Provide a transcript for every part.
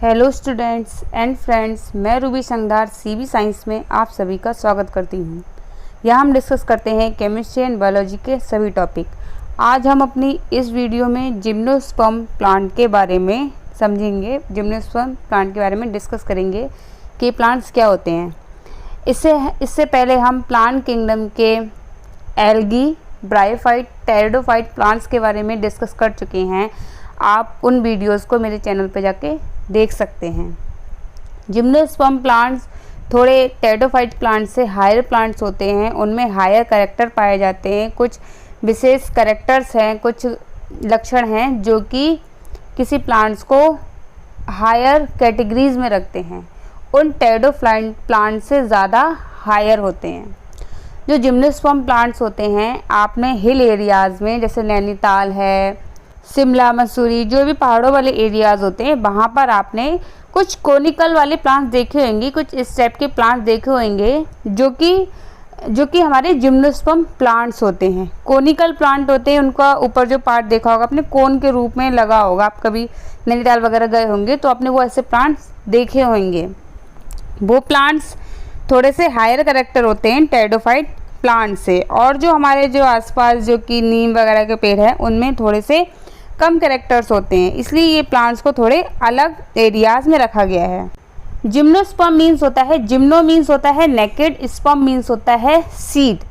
Hello students and friends, मैं Ruby संगदार CB science में आप सभी का स्वागत करती हूँ। यहाँ हम डिस्कस करते हैं केमिस्ट्री एंड बायोलॉजी के सभी टॉपिक। आज हम अपनी इस वीडियो में जिम्नोस्पर्म प्लांट के बारे में समझेंगे। जिम्नोस्पर्म प्लांट के बारे में डिस्कस करेंगे कि प्लांट्स क्या होते हैं। इससे पहले हम प्लांट किंगडम के एल्गी, ब्रायोफाइट, टेरिडोफाइट प्लांट्स के बारे में डिस्कस कर चुके हैं। आप उन वीडियोस को मेरे चैनल पर जाके देख सकते हैं। जिम्नोस्पर्म प्लांट्स थोड़े टेरिडोफाइट प्लांट से हायर प्लांट्स होते हैं। उनमें हायर कैरेक्टर पाए जाते हैं। कुछ विशेष कैरेक्टर्स हैं, कुछ लक्षण हैं जो कि किसी प्लांट्स को हायर कैटेगरीज में रखते हैं। उन टेरिडोफाइट प्लांट से ज़्यादा हायर होते हैं। जो जिम्नोस्पर्म प्लांट्स होते हैं, आपने हिल एरियाज़ में जैसे नैनीताल है, शिमला, मसूरी, जो भी पहाड़ों वाले एरियाज़ होते हैं, वहाँ पर आपने कुछ कोनिकल वाले प्लांट्स देखे होंगे, कुछ इस टाइप के प्लांट्स देखे होंगे जो कि हमारे जिम्नोस्पर्म प्लांट्स होते हैं। कोनिकल प्लांट होते हैं, उनका ऊपर जो पार्ट देखा होगा आपने, कोन के रूप में लगा होगा। आप कभी नैनीताल वगैरह गए होंगे तो आपने वो ऐसे प्लांट्स देखे होंगे। वो प्लांट्स थोड़े से हायर कैरेक्टर होते हैं टेरिडोफाइट प्लांट से। और जो हमारे जो आसपास जो कि नीम वगैरह के पेड़ हैं, उनमें थोड़े से कम कैरेक्टर्स होते हैं, इसलिए ये प्लांट्स को थोड़े अलग एरियाज में रखा गया है। जिम्नोस्पर्म मीन्स होता है, जिम्नो मीन्स होता है नेकेड, स्पर्म मीन्स होता है seed.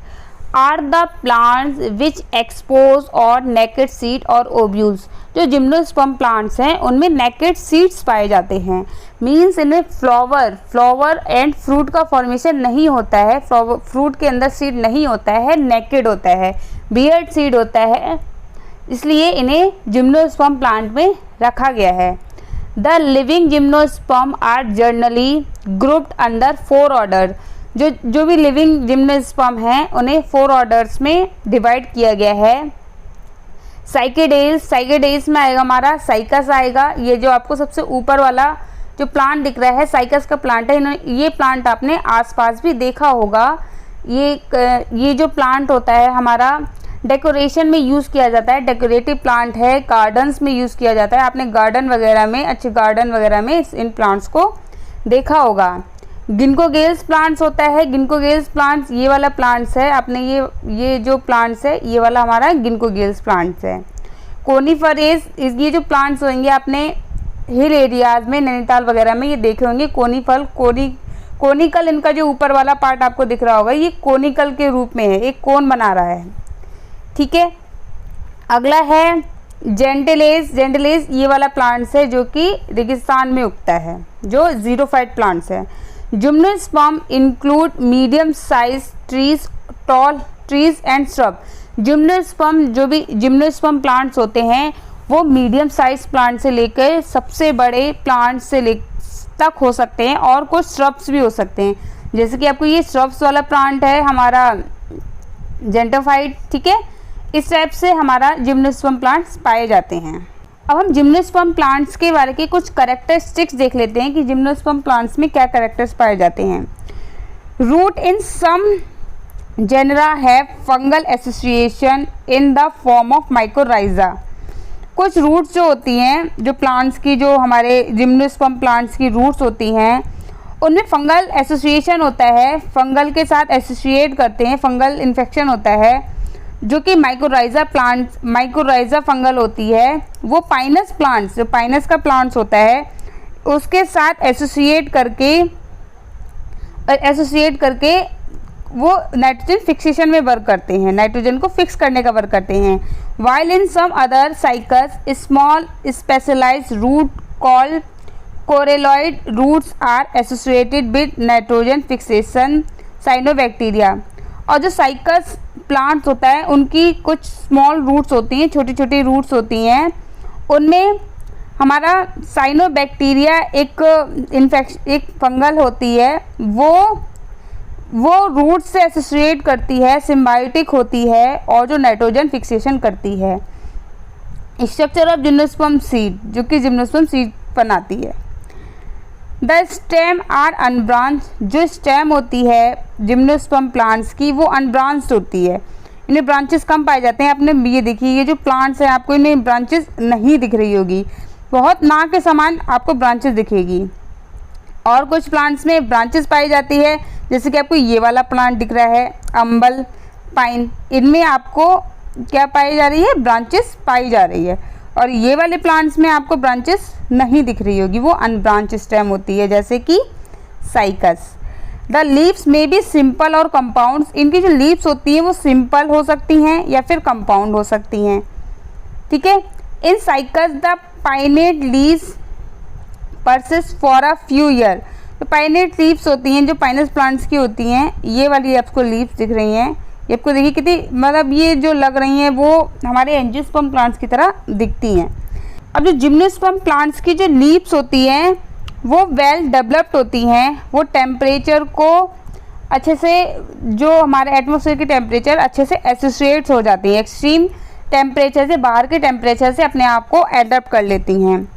Are the plants which expose और नेकेड सीड और ओव्यूल्स। जो जिम्नोस्पर्म प्लांट्स हैं उनमें नेकेड सीड्स पाए जाते हैं। मीन्स इनमें फ्लावर एंड फ्रूट का फॉर्मेशन नहीं होता है। फ्रूट के अंदर सीड नहीं होता है, नेकेड होता है, बियर्ड सीड होता है, इसलिए इन्हें जिम्नोस्पर्म प्लांट में रखा गया है। The living gymnosperm are generally grouped under 4 order. जो भी लिविंग जिम्नोस्पर्म हैं उन्हें 4 ऑर्डर्स में डिवाइड किया गया है। साइकेडेल्स में आएगा हमारा साइकस आएगा। ये जो आपको सबसे ऊपर वाला जो प्लांट दिख रहा है साइकस का प्लांट है। ये प्लांट आपने आसपास भी देखा होगा। ये जो प्लांट होता है हमारा डेकोरेशन में यूज़ किया जाता है, डेकोरेटिव प्लांट है, गार्डन्स में यूज़ किया जाता है। आपने गार्डन वगैरह में, अच्छे गार्डन वगैरह में इन प्लांट्स को देखा होगा। गिंकोगेल्स प्लांट्स होता है, गिंकोगेल्स प्लांट्स ये वाला प्लांट्स है। आपने ये जो प्लांट्स है, ये वाला हमारा गिंकोगेल्स प्लांट्स है। कोनीफरेस, ये जो प्लांट्स होंगे आपने हिल एरियाज़ में, नैनीताल वगैरह में ये देखे होंगे। कोनिकल इनका जो ऊपर वाला पार्ट आपको दिख रहा होगा, ये कोनिकल के रूप में है, एक कोन बना रहा है। ठीक है, अगला है जेंटलेस। ये वाला प्लांट्स है जो कि रेगिस्तान में उगता है, जो ज़ीरोफाइट प्लांट्स है। Gymnosperm include medium size trees, tall trees and shrub. जो भी जिम्नोस्पर्म प्लांट्स होते हैं वो मीडियम साइज प्लांट से लेकर सबसे बड़े प्लांट से तक हो सकते हैं, और कुछ श्रब्स भी हो सकते हैं। जैसे कि आपको ये श्रब्स वाला प्लांट है हमारा जेंटोफाइट। ठीक है, इस टाइप से हमारा जिम्नोस्पर्म प्लांट्स पाए जाते हैं। अब हम जिम्नोस्पर्म प्लांट्स के बारे के कुछ कैरेक्टरिस्टिक्स देख लेते हैं कि जिम्नोस्पर्म प्लांट्स में क्या कैरेक्टर्स पाए जाते हैं। Root in some genera have fungal association in the form of mycorrhiza. कुछ रूट्स जो होती हैं, जो प्लांट्स की, जो हमारे जिम्नोस्पर्म प्लांट्स की रूट्स होती हैं, उनमें फंगल एसोसिएशन होता है, फंगल के साथ एसोसिएट करते हैं, फंगल इन्फेक्शन होता है, जो कि माइकोराइजा फंगल होती है। वो पाइनस प्लांट्स, जो पाइनस का प्लांट्स होता है, उसके साथ एसोसिएट करके वो नाइट्रोजन फिक्सेशन में वर्क करते हैं, नाइट्रोजन को फिक्स करने का वर्क करते हैं। While in some other cycas small specialised root called coralloid roots are associated with nitrogen fixation cyanobacteria. और जो साइकस प्लांट्स होता है उनकी कुछ स्मॉल रूट्स होती हैं, छोटी छोटी रूट्स होती हैं, उनमें हमारा साइनोबैक्टीरिया एक फंगल होती है, वो रूट से एसोसिएट करती है, सिम्बायोटिक होती है, और जो नाइट्रोजन फिक्सेशन करती है। स्ट्रक्चर ऑफ जिम्नोस्पर्म सीड, जो कि जिम्नोस्पर्म सीड बनाती है। The stem are unbranch. जो स्टेम होती है जिम्नोस्पर्म प्लांट्स की, वो अनब्रांच्ड होती है, इनमें ब्रांचेस कम पाए जाते हैं। आपने ये देखिए, ये जो प्लांट्स हैं आपको इनमें ब्रांचेस नहीं दिख रही होगी, बहुत नाक के समान आपको ब्रांचेस दिखेगी। और कुछ प्लांट्स में ब्रांचेस पाई जाती है, जैसे कि आपको ये वाला प्लांट दिख रहा है अम्बल पाइन, इनमें आपको क्या पाई जा रही है, ब्रांचेस पाई जा रही है। और ये वाले प्लांट्स में आपको ब्रांचेस नहीं दिख रही होगी, वो अनब्रांच स्टेम होती है, जैसे कि साइकस। द लीव्स में भी सिंपल और कंपाउंड्स, इनकी जो लीव्स होती हैं वो सिंपल हो सकती हैं या फिर कंपाउंड हो सकती हैं, ठीक है। In Cycas the pinnate leaves persist for a few year. तो पाइनेट लीव्स होती हैं जो पाइनस प्लांट्स की होती हैं, ये वाली आपको लीव्स दिख रही हैं, ये आपको देखिए कितनी, मतलब ये जो लग रही हैं वो हमारे एंजियोस्पर्म प्लांट्स की तरह दिखती हैं। अब जो जिम्नोस्पर्म प्लांट्स की जो लीव्स होती हैं वो वेल डेवलप्ड होती हैं, वो टेम्परेचर को अच्छे से, जो हमारे एटमॉस्फेयर की टेम्परेचर अच्छे से एसोसिएट्स हो जाती हैं, एक्सट्रीम टेम्परेचर से, बाहर के टेम्परेचर से अपने आप को एडप्ट कर लेती हैं।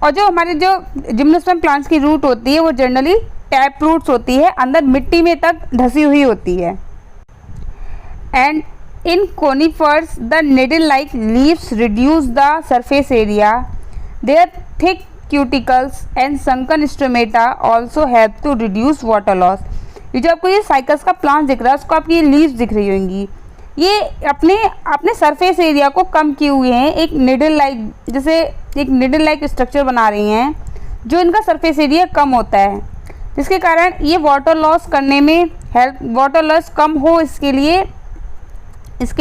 और जो हमारे जो जिम्नोस्पर्म प्लांट्स की रूट होती है वो जनरली टैप रूट्स होती है, अंदर मिट्टी में तक धसी हुई होती है। And in conifers the needle like leaves reduce the surface area, their thick cuticles and sunken stomata also help to reduce water loss. ये जो आपको ये साइकस का प्लांट दिख रहा है, उसको आपकी ये लीव्स दिख रही होंगी, ये अपने सरफेस एरिया को कम किए हुए हैं, एक निडल लाइक, जैसे एक निडल लाइक स्ट्रक्चर बना रही हैं, जो इनका सरफेस एरिया कम होता है, जिसके कारण ये वाटर लॉस करने में हेल्प, वाटर लॉस कम हो इसके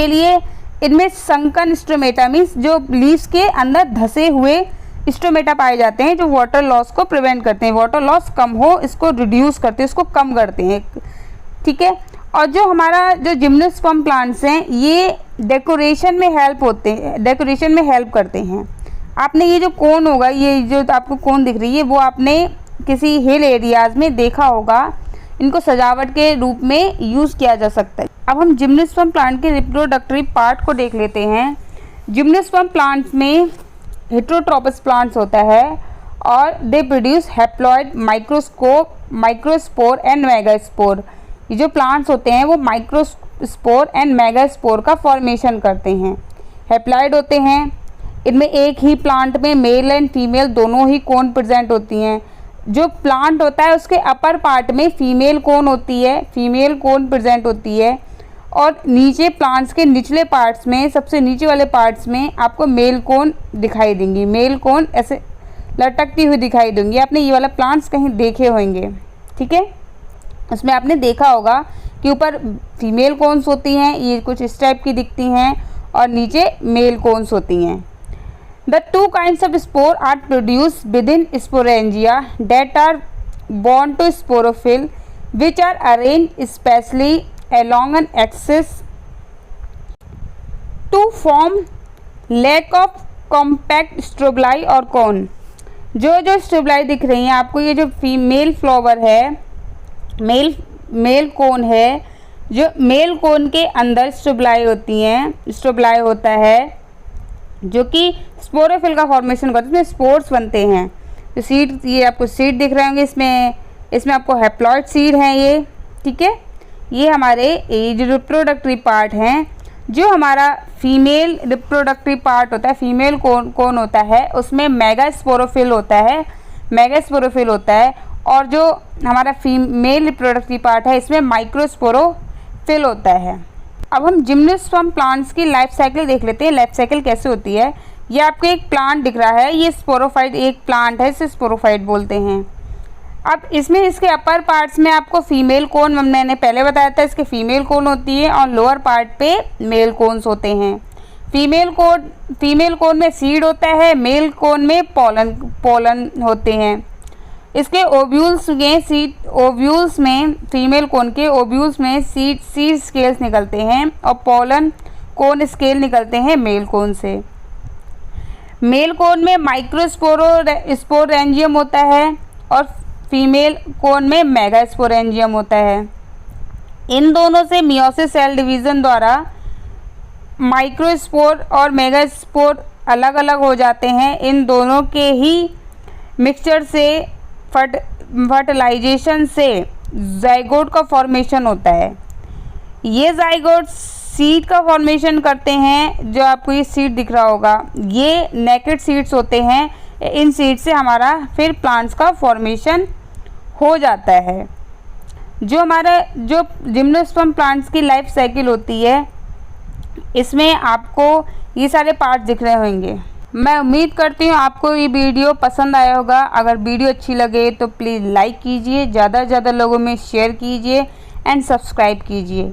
लिए इनमें संकन स्टोमेटा मीन्स जो लीव्स के अंदर धसे हुए स्टोमेटा पाए जाते हैं, जो वाटर लॉस को प्रिवेंट करते हैं, वाटर लॉस कम हो इसको रिड्यूस करते हैं, इसको कम करते हैं, ठीक है। और जो हमारा जो जिम्नोस्पर्म प्लांट्स हैं ये डेकोरेशन में हेल्प करते हैं। आपने ये जो कोन होगा, ये जो आपको कोन दिख रही है, वो आपने किसी हिल एरियाज़ में देखा होगा, इनको सजावट के रूप में यूज़ किया जा सकता है। अब हम जिम्नोस्पर्म प्लांट के रिप्रोडक्टरी पार्ट को देख लेते हैं। जिम्नोस्पर्म प्लांट्स में हेटेरोट्रोपस प्लांट्स होता है और they produce haploid microspore and megaspore. ये जो प्लांट्स होते हैं वो माइक्रोस्पोर एंड मेगास्पोर का फॉर्मेशन करते हैं, हैप्लॉइड होते हैं। इनमें एक ही प्लांट में मेल एंड फीमेल दोनों ही कोन प्रेजेंट होती हैं। जो प्लांट होता है उसके अपर पार्ट में फीमेल कोन होती है, फीमेल कोन प्रेजेंट होती है, और नीचे प्लांट्स के निचले पार्ट्स में, सबसे नीचे वाले पार्ट्स में आपको मेल कोन दिखाई देंगी, मेल कोन ऐसे लटकती हुई दिखाई देंगी। आपने ये वाला प्लांट्स कहीं देखे होंगे, ठीक है, उसमें आपने देखा होगा कि ऊपर फीमेल कोन्स होती हैं, ये कुछ इस टाइप की दिखती हैं, और नीचे मेल कोन्स होती हैं। The two kinds of spore are produced within sporangia that are born to sporophyll, which are arranged spatially along an axis to form lac of compact strobili और cone। जो स्ट्रोबलाई दिख रही हैं आपको, ये जो फीमेल फ्लावर है, मेल कोन है, जो मेल कोन के अंदर स्ट्रोबलाई होती हैं, स्ट्रोबलाई होता है जो कि स्पोरोफिल का फॉर्मेशन करते हैं, इसमें स्पोर्स बनते हैं। तो सीड, ये आपको सीड दिख रहे होंगे, इसमें आपको हैप्लॉइड सीड हैं ये, ठीक है। ये हमारे ये जो रिप्रोडक्टरी पार्ट हैं, जो हमारा फीमेल रिप्रोडक्टरी पार्ट होता है, फीमेल कोन होता है, उसमें मेगास्पोरोफिल होता है, और जो हमारा फीमेल रिप्रोडक्टरी पार्ट है इसमें माइक्रोस्पोरोफिल होता है। अब हम जिम्नोस्पर्म प्लांट्स की लाइफ साइकिल देख लेते हैं, लाइफ साइकिल कैसे होती है। ये आपको एक प्लांट दिख रहा है, ये स्पोरोफाइट एक प्लांट है, इसे स्पोरोफाइट बोलते हैं। अब इसमें इसके अपर पार्ट्स में आपको फीमेल कोन, मैंने पहले बताया था, इसके फीमेल कोन होती है, और लोअर पार्ट पे मेल कोन्स होते हैं। फीमेल कोन में सीड होता है, मेल कोन में पोलन होते हैं। इसके ओव्यूल्स में फीमेल कोन के ओव्यूल्स में सीड स्केल्स निकलते हैं, और पोलन कोन स्केल निकलते हैं मेल कोन से। मेल कोन में माइक्रोस्पोरेंजियम होता है और फीमेल कोन में मेगास्पोरेंजियम होता है। इन दोनों से मियोसिस सेल डिवीज़न द्वारा माइक्रोस्पोर और मेगास्पोर अलग अलग हो जाते हैं। इन दोनों के ही मिक्सचर से फर्टिलाइजेशन से जाइगोट का फॉर्मेशन होता है। ये जाइगोट सीड का फॉर्मेशन करते हैं, जो आपको ये सीड दिख रहा होगा, ये नेकेड सीड्स होते हैं, इन सीड से हमारा फिर प्लांट्स का फॉर्मेशन हो जाता है। जो हमारा जो जिम्नोस्पर्म प्लांट्स की लाइफ साइकिल होती है, इसमें आपको ये सारे पार्ट दिख रहे होंगे। मैं उम्मीद करती हूँ आपको ये वीडियो पसंद आया होगा। अगर वीडियो अच्छी लगे तो प्लीज़ लाइक कीजिए, ज़्यादा से ज़्यादा लोगों में शेयर कीजिए एंड सब्सक्राइब कीजिए।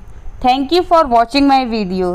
Thank you for watching my video.